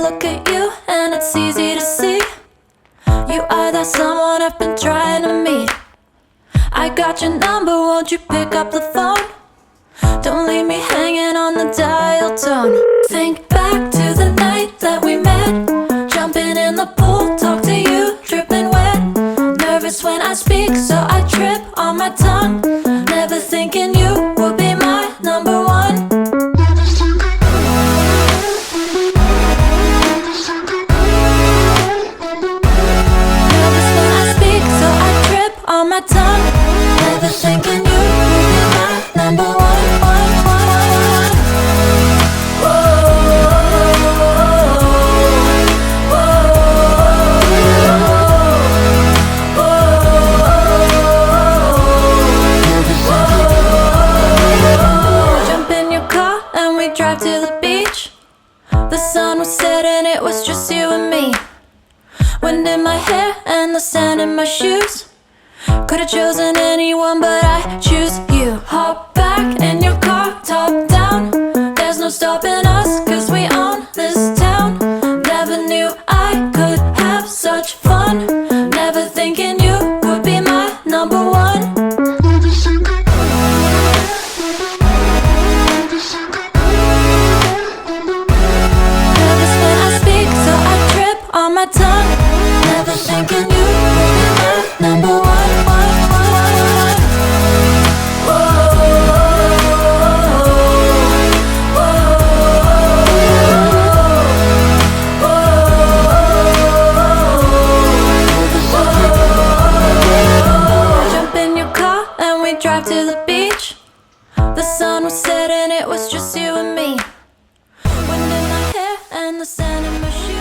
look at you and it's easy to see you are that someone I've been trying to meet. I got your number, won't you pick up the phone? Don't leave me hanging on the dial tone. Think back to the night that we met, jumping in the pool, talk to you, dripping wet. Nervous when I speak, so I trip on my tongue. Never thinking you would be my number one. Nervous when I speak, so I trip on my tongue. Never thinking you would be my number one. Drive to the beach. The sun was setting, it was just you and me. Wind in my hair and the sand in my shoes. Could've chosen anyone, but I choose you. Hop back in your car, top down. There's no stopping us, cause we own this town. Never knew I could have such fun. Never thinking you would be my number one. On my tongue, never thinking you would be my number one. Jump in your car and we drive to the beach. The sun was setting, it was just you and me. Wind in my hair and the sand in my shoes.